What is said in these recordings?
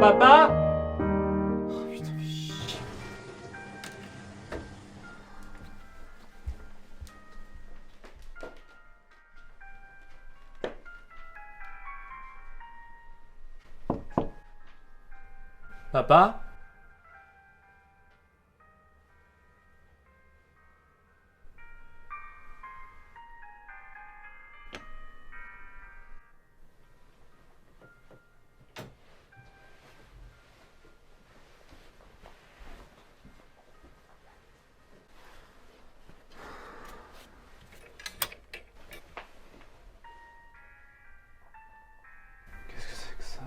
Papa? Oh, putain, mais chier. Papa? Qu'est-ce que c'est que ça?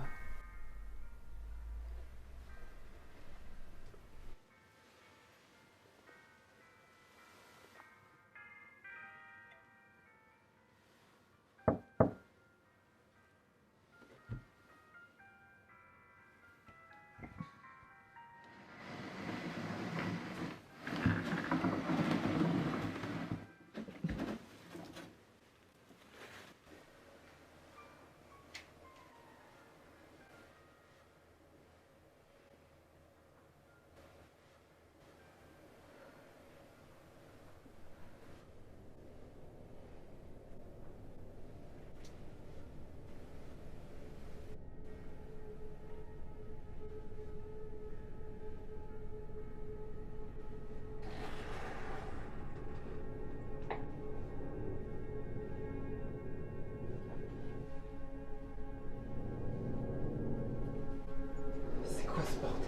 C'est quoi ce bordel?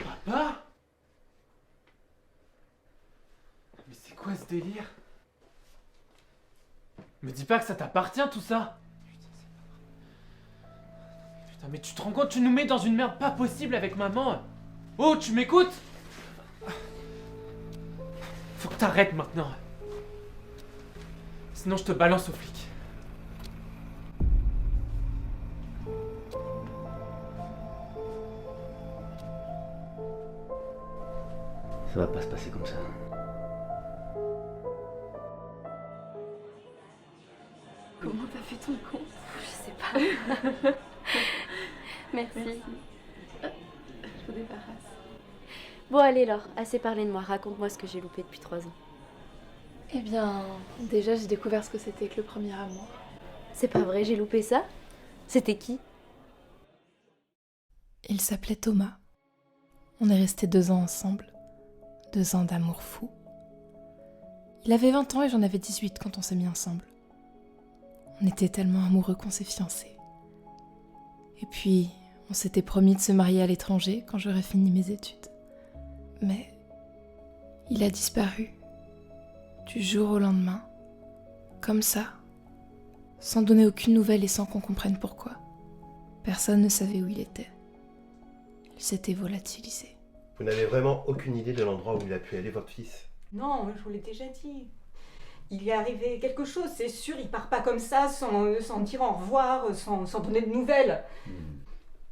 Papa? Mais c'est quoi ce délire? Me dis pas que ça t'appartient tout ça! Putain, mais tu te rends compte, tu nous mets dans une merde pas possible avec maman! Oh, tu m'écoutes? Faut que t'arrêtes maintenant. Sinon je te balance aux flics. Ça va pas se passer comme ça. Comment t'as fait ton compte? Je sais pas. Merci. Je vous débarrasse. Bon allez Laure, assez parlé de moi, raconte-moi ce que j'ai loupé depuis 3 ans. Eh bien, déjà j'ai découvert ce que c'était que le premier amour. C'est pas vrai, j'ai loupé ça? C'était qui? Il s'appelait Thomas. On est restés 2 ans ensemble. 2 ans d'amour fou. Il avait 20 ans et j'en avais 18 quand on s'est mis ensemble. On était tellement amoureux qu'on s'est fiancés. Et puis, on s'était promis de se marier à l'étranger quand j'aurais fini mes études. Mais il a disparu, du jour au lendemain, comme ça, sans donner aucune nouvelle et sans qu'on comprenne pourquoi. Personne ne savait où il était. Il s'était volatilisé. Vous n'avez vraiment aucune idée de l'endroit où il a pu aller, votre fils? Non, je vous l'ai déjà dit. Il y est arrivé quelque chose, c'est sûr, il part pas comme ça, sans dire au revoir, sans donner de nouvelles.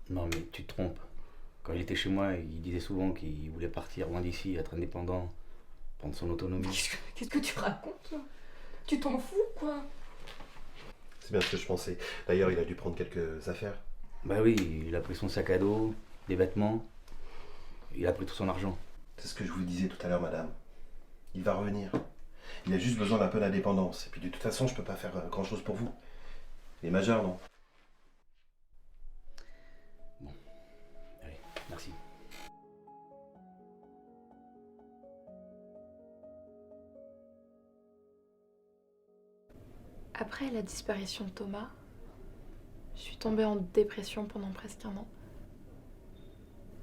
Non mais tu te trompes. Quand il était chez moi, il disait souvent qu'il voulait partir loin d'ici, être indépendant, prendre son autonomie. Qu'est-ce que tu racontes là? Tu t'en fous, quoi? C'est bien ce que je pensais. D'ailleurs, il a dû prendre quelques affaires. Bah oui, il a pris son sac à dos, des vêtements, il a pris tout son argent. C'est ce que je vous disais tout à l'heure, madame. Il va revenir. Il a juste besoin d'un peu d'indépendance. Et puis de toute façon, je peux pas faire grand-chose pour vous. Il est majeur, non? Bon, allez, merci. Après la disparition de Thomas, je suis tombée en dépression pendant presque 1 an.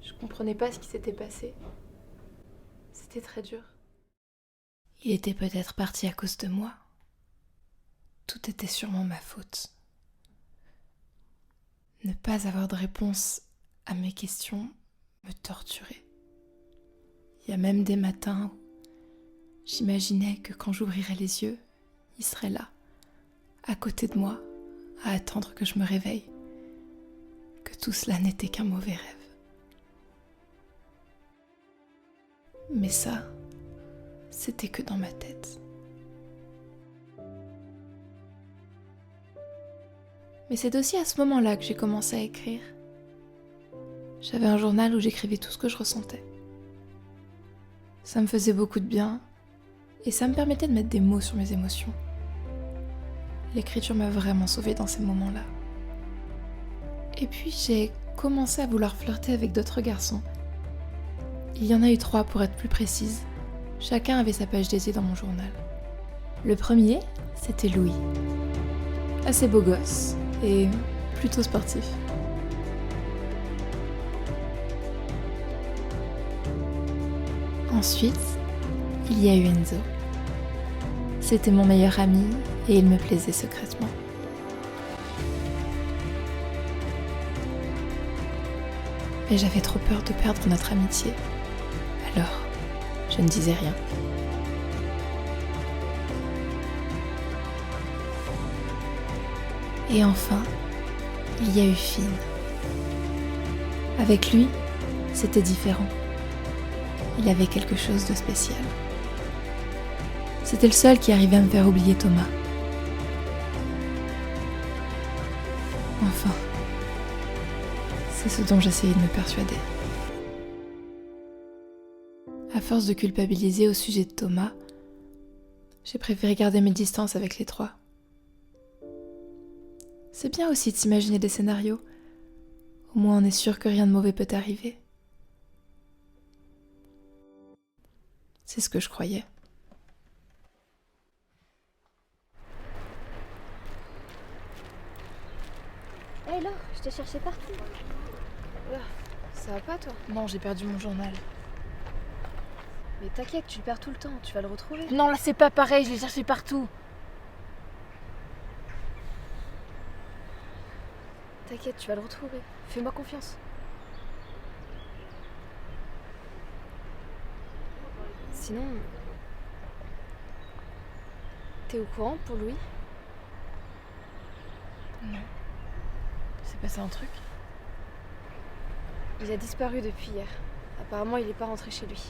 Je comprenais pas ce qui s'était passé. C'était très dur. Il était peut-être parti à cause de moi. Tout était sûrement ma faute. Ne pas avoir de réponse à mes questions me torturait. Il y a même des matins où j'imaginais que quand j'ouvrirais les yeux, il serait là, à côté de moi, à attendre que je me réveille, que tout cela n'était qu'un mauvais rêve. Mais ça, c'était que dans ma tête. Mais c'est aussi à ce moment-là que j'ai commencé à écrire. J'avais un journal où j'écrivais tout ce que je ressentais. Ça me faisait beaucoup de bien et ça me permettait de mettre des mots sur mes émotions. L'écriture m'a vraiment sauvée dans ces moments-là. Et puis j'ai commencé à vouloir flirter avec d'autres garçons. Il y en a eu 3 pour être plus précise. Chacun avait sa page dédiée dans mon journal. Le premier, c'était Louis. Assez beau gosse et plutôt sportif. Ensuite, il y a eu Enzo. C'était mon meilleur ami et il me plaisait secrètement. Mais j'avais trop peur de perdre notre amitié. Alors, je ne disais rien. Et enfin, il y a eu Finn. Avec lui, c'était différent. Il avait quelque chose de spécial. C'était le seul qui arrivait à me faire oublier Thomas. Enfin, c'est ce dont j'essayais de me persuader. À force de culpabiliser au sujet de Thomas, j'ai préféré garder mes distances avec les 3. C'est bien aussi de s'imaginer des scénarios. Au moins on est sûr que rien de mauvais peut arriver. C'est ce que je croyais. Hé Laure, je t'ai cherché partout. Ça va pas toi? Non, j'ai perdu mon journal. Mais t'inquiète, tu le perds tout le temps, tu vas le retrouver. Non, là c'est pas pareil, je l'ai cherché partout. T'inquiète, tu vas le retrouver. Fais-moi confiance. Sinon... T'es au courant pour Louis? Non. C'est passé un truc? Il a disparu depuis hier. Apparemment, il est pas rentré chez lui.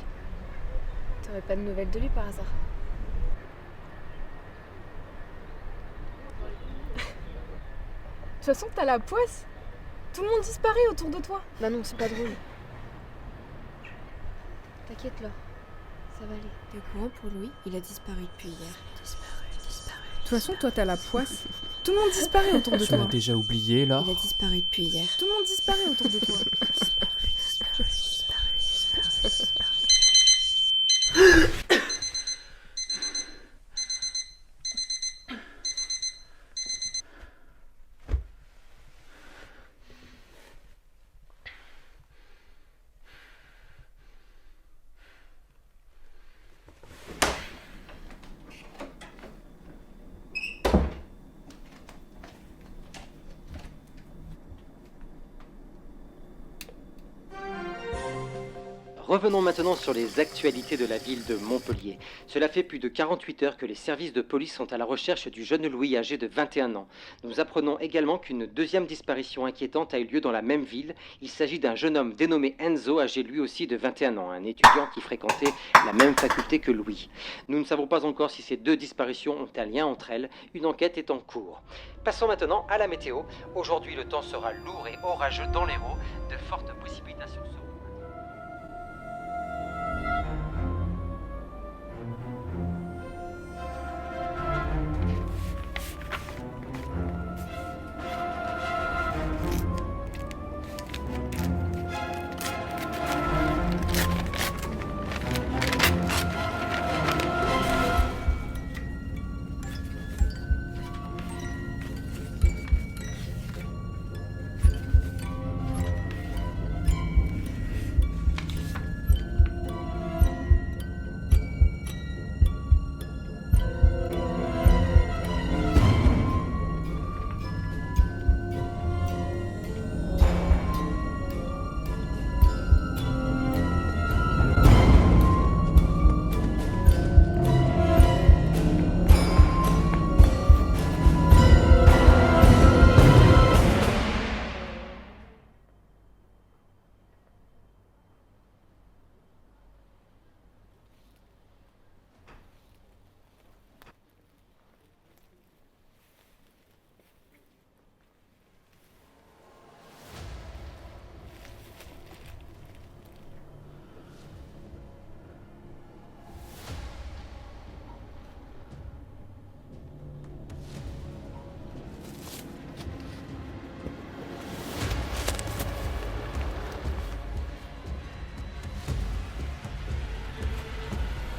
T'aurais pas de nouvelles de lui par hasard? De toute façon, t'as la poisse. Tout le monde disparaît autour de toi. Bah non, c'est pas drôle. T'inquiète là, ça va aller. T'es au courant pour Louis? Il a disparu depuis hier. De toute façon, toi, t'as la poisse. Tout le monde disparaît autour de Tu m'as toi. déjà oublié là. Il a disparu depuis hier. Tout le monde disparaît autour de toi. Revenons maintenant sur les actualités de la ville de Montpellier. Cela fait plus de 48 heures que les services de police sont à la recherche du jeune Louis âgé de 21 ans. Nous apprenons également qu'une deuxième disparition inquiétante a eu lieu dans la même ville. Il s'agit d'un jeune homme dénommé Enzo, âgé lui aussi de 21 ans, un étudiant qui fréquentait la même faculté que Louis. Nous ne savons pas encore si ces 2 disparitions ont un lien entre elles. Une enquête est en cours. Passons maintenant à la météo. Aujourd'hui, le temps sera lourd et orageux dans l'Hérault. De fortes précipitations seront...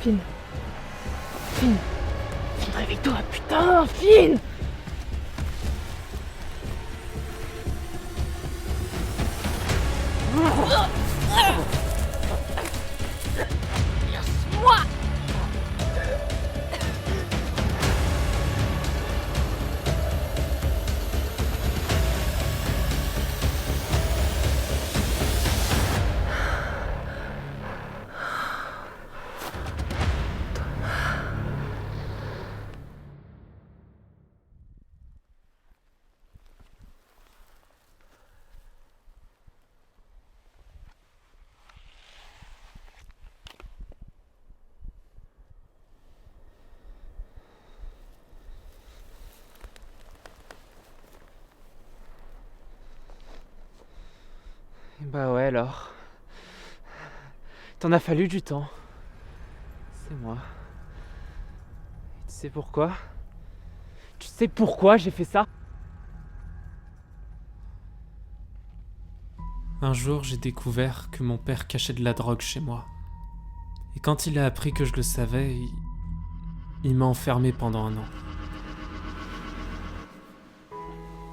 Finn. Finn. Finn, réveille-toi, putain, Finn. Laisse-moi. Bah ouais alors. T'en as fallu du temps. C'est moi. Et tu sais pourquoi? Tu sais pourquoi j'ai fait ça? Un jour, j'ai découvert que mon père cachait de la drogue chez moi. Et quand il a appris que je le savais, il m'a enfermé pendant 1 an.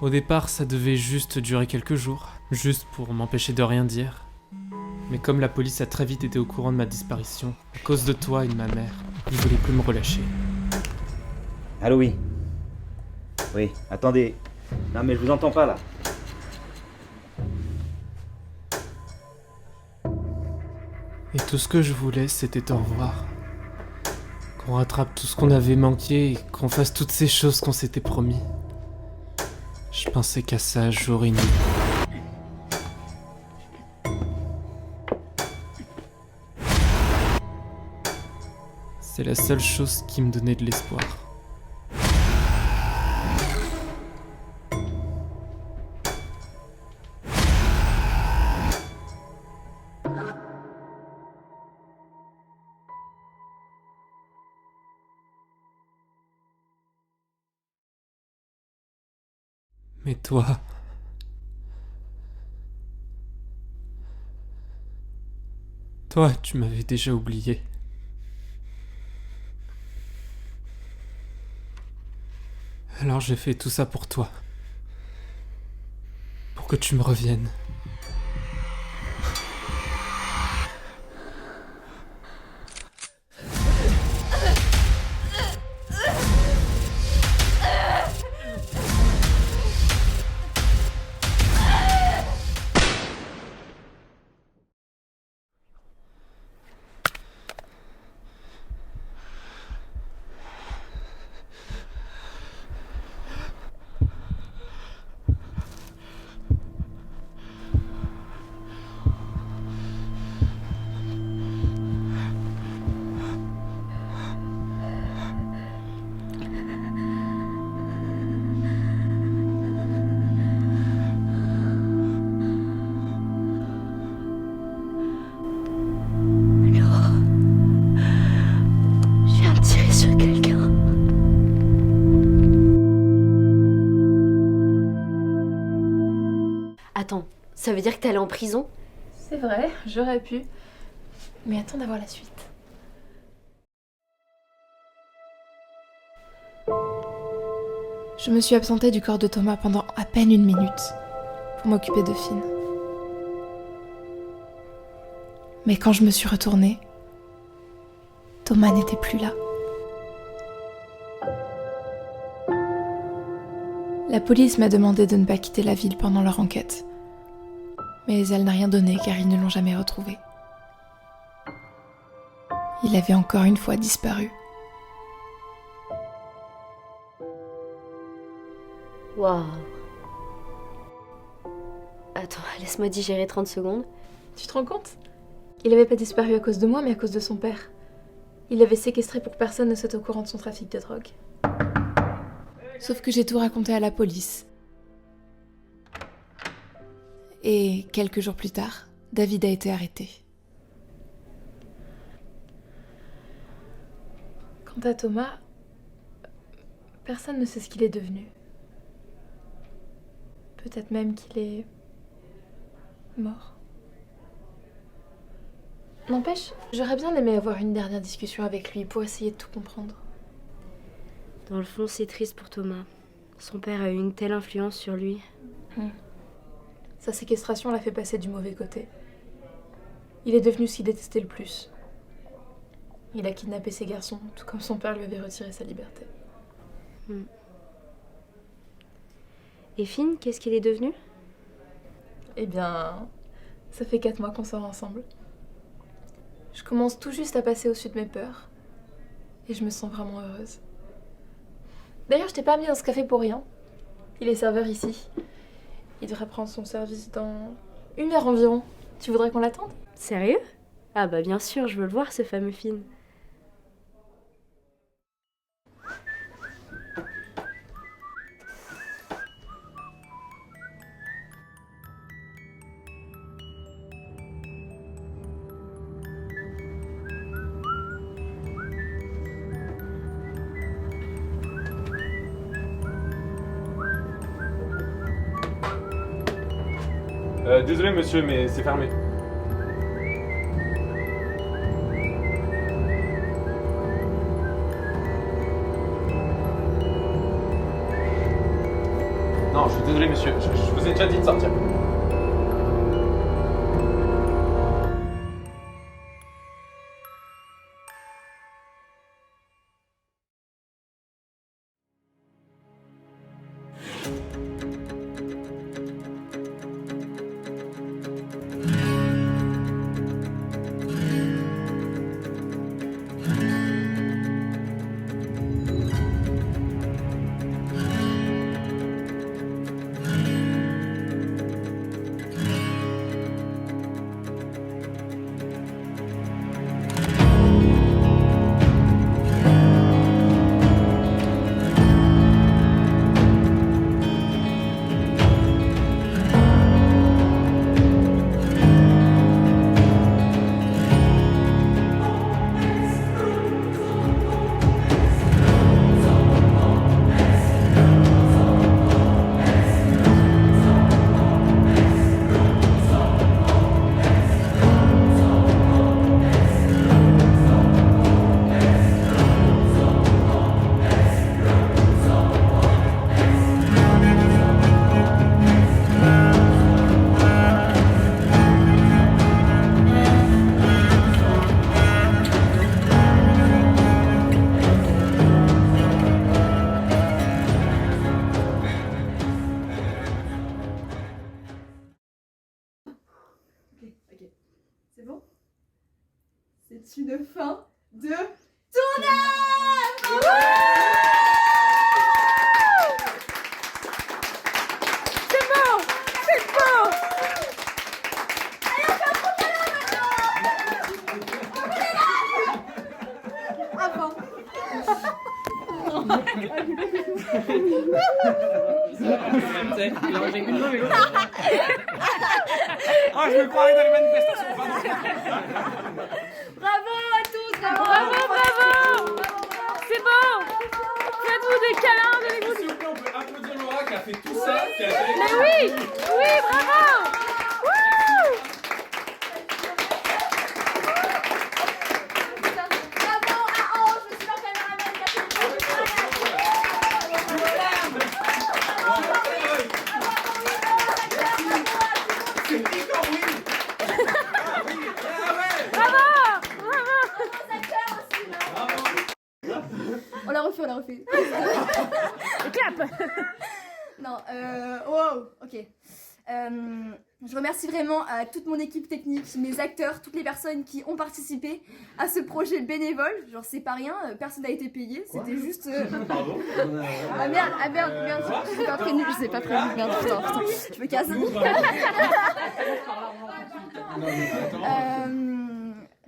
Au départ, ça devait juste durer quelques jours, juste pour m'empêcher de rien dire. Mais comme la police a très vite été au courant de ma disparition, à cause de toi et de ma mère, ils voulaient plus me relâcher. Allô, oui. Oui, attendez. Non, mais je vous entends pas là. Et tout ce que je voulais, c'était te revoir. Qu'on rattrape tout ce qu'on avait manqué et qu'on fasse toutes ces choses qu'on s'était promis. Je pensais qu'à ça jour et nuit. C'est la seule chose qui me donnait de l'espoir. Mais toi... Toi, tu m'avais déjà oublié. Alors j'ai fait tout ça pour toi. Pour que tu me reviennes. Attends, ça veut dire que t'es allée en prison? C'est vrai, j'aurais pu. Mais attends d'avoir la suite. Je me suis absentée du corps de Thomas pendant à peine 1 minute pour m'occuper de Finn. Mais quand je me suis retournée, Thomas n'était plus là. La police m'a demandé de ne pas quitter la ville pendant leur enquête. Mais elle n'a rien donné car ils ne l'ont jamais retrouvé. Il avait encore une fois disparu. Waouh. Attends, laisse-moi digérer 30 secondes. Tu te rends compte? Il n'avait pas disparu à cause de moi, mais à cause de son père. Il l'avait séquestré pour que personne ne soit au courant de son trafic de drogue. Sauf que j'ai tout raconté à la police. Et quelques jours plus tard, David a été arrêté. Quant à Thomas, personne ne sait ce qu'il est devenu. Peut-être même qu'il est mort. N'empêche, j'aurais bien aimé avoir une dernière discussion avec lui pour essayer de tout comprendre. Dans le fond, c'est triste pour Thomas. Son père a eu une telle influence sur lui. Sa séquestration l'a fait passer du mauvais côté. Il est devenu ce qu'il détestait le plus. Il a kidnappé ses garçons, tout comme son père lui avait retiré sa liberté. Et Finn, qu'est-ce qu'il est devenu? Eh bien, ça fait 4 mois qu'on sort ensemble. Je commence tout juste à passer au-dessus de mes peurs. Et je me sens vraiment heureuse. D'ailleurs, je t'ai pas mis dans ce café pour rien. Il est serveur ici. Il devrait prendre son service dans 1 heure environ. Tu voudrais qu'on l'attende? Sérieux? Ah bah bien sûr, je veux le voir ce fameux Finn. Désolé monsieur, mais c'est fermé. Non, je suis désolé monsieur, je vous ai déjà dit de sortir. C'est une fin de tournage. C'est bon, c'est bon. Allez, on fait un coup Ah, je me croirais dans les manifestations, pardon. Bravo à tous, Bravo. C'est bon. Faites-vous des câlins, donnez-vous. S'il vous plaît, on peut applaudir Laura qui a fait tout ça. Mais oui, bravo. On l'a refait. Clap. Non, wow, ok. Je remercie vraiment à toute mon équipe technique, mes acteurs, toutes les personnes qui ont participé à ce projet bénévole. Genre, c'est pas rien, personne n'a été payé, c'était juste. Pardon. Ah merde, je sais pas prévenu, merde, putain, je me casse.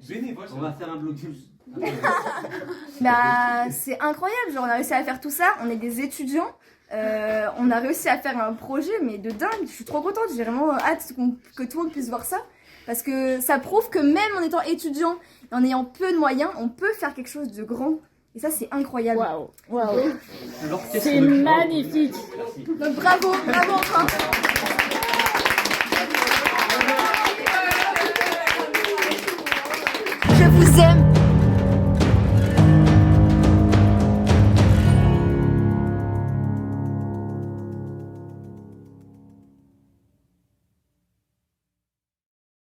Bénévole, on va faire un blocus. Bah, c'est incroyable, genre on a réussi à faire tout ça, on est des étudiants, on a réussi à faire un projet mais de dingue, je suis trop contente, j'ai vraiment hâte que tout le monde puisse voir ça, parce que ça prouve que même en étant étudiant, en ayant peu de moyens, on peut faire quelque chose de grand, et ça c'est incroyable. Waouh. C'est magnifique. Donc bravo enfin. vous aime.